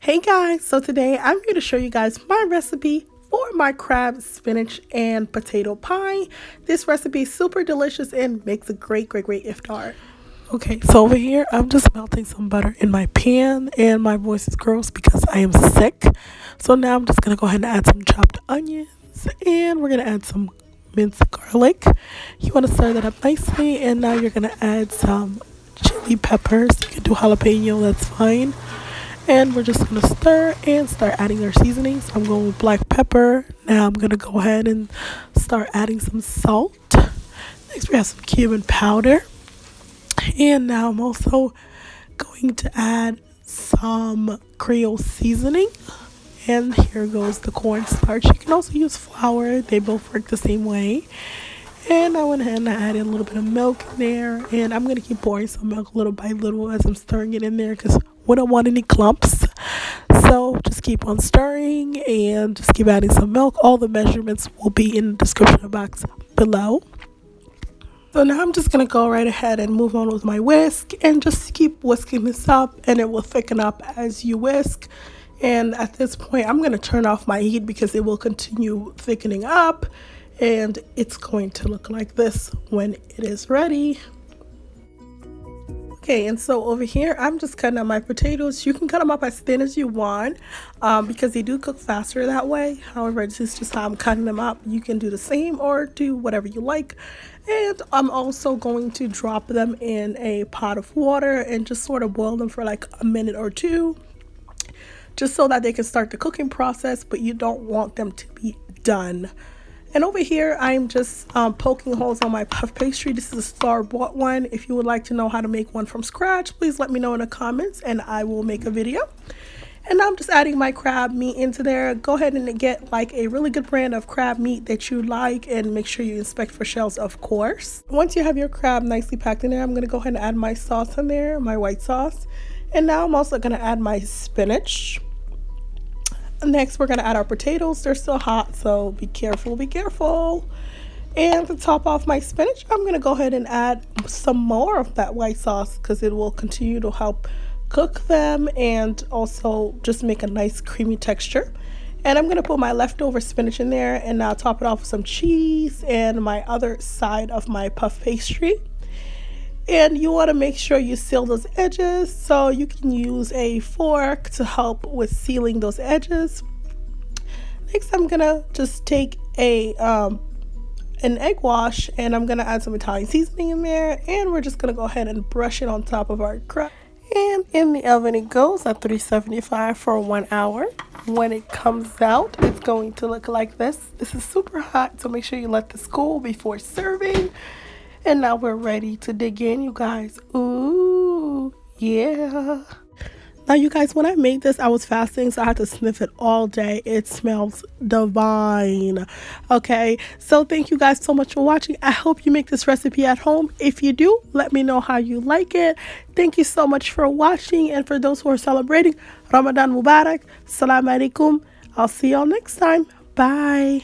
Hey guys, so today I'm here to show you guys my recipe for my crab, spinach, and potato pie. This recipe is super delicious and makes a great iftar. Okay, so over here I'm just melting some butter in my pan and my voice is gross because I am sick. So now I'm just going to go ahead and add some chopped onions and we're going to add some minced garlic. You want to stir that up nicely, and now you're going to add some chili peppers. You can do jalapeno, that's fine. And we're just going to stir and start adding our seasonings. I'm going with black pepper. Now I'm going to go ahead and start adding some salt. Next we have some cumin powder. And now I'm also going to add some Creole seasoning. And here goes the cornstarch. You can also use flour. They both work the same way. And I went ahead and I added a little bit of milk in there. And I'm going to keep pouring some milk little by little as I'm stirring it in there because we don't want any clumps. So just keep on stirring and just keep adding some milk. All the measurements will be in the description box below. So now I'm just going to go right ahead and move on with my whisk and just keep whisking this up, and it will thicken up as you whisk. And at this point I'm going to turn off my heat because it will continue thickening up, and it's going to look like this when it is ready. Okay, and so over here I'm just cutting up my potatoes. You can cut them up as thin as you want because they do cook faster that way. However, this is just how I'm cutting them up. You can do the same or do whatever you like. And I'm also going to drop them in a pot of water and just sort of boil them for like a minute or two, just so that they can start the cooking process, but you don't want them to be done. And over here, I'm just poking holes on my puff pastry. This is a store-bought one. If you would like to know how to make one from scratch, please let me know in the comments and I will make a video. And I'm just adding my crab meat into there. Go ahead and get like a really good brand of crab meat that you like, and make sure you inspect for shells, of course. Once you have your crab nicely packed in there, I'm going to go ahead and add my sauce in there, my white sauce. And now I'm also going to add my spinach. Next, we're going to add our potatoes. They're still hot, so be careful. And to top off my spinach, I'm going to go ahead and add some more of that white sauce because it will continue to help cook them and also just make a nice creamy texture. And I'm going to put my leftover spinach in there, and now top it off with some cheese and my other side of my puff pastry. And you want to make sure you seal those edges, so you can use a fork to help with sealing those edges. Next, I'm gonna just take an egg wash, and I'm gonna add some Italian seasoning in there, and we're just gonna go ahead and brush it on top of our crab. And in the oven it goes at 375 for 1 hour. When it comes out, it's going to look like this. This is super hot, so make sure you let this cool before serving. And now we're ready to dig in, you guys. Ooh, yeah. Now, you guys, when I made this, I was fasting, so I had to sniff it all day. It smells divine. Okay, so thank you guys so much for watching. I hope you make this recipe at home. If you do, let me know how you like it. Thank you so much for watching. And for those who are celebrating, Ramadan Mubarak. Assalamu alaikum. I'll see y'all next time. Bye.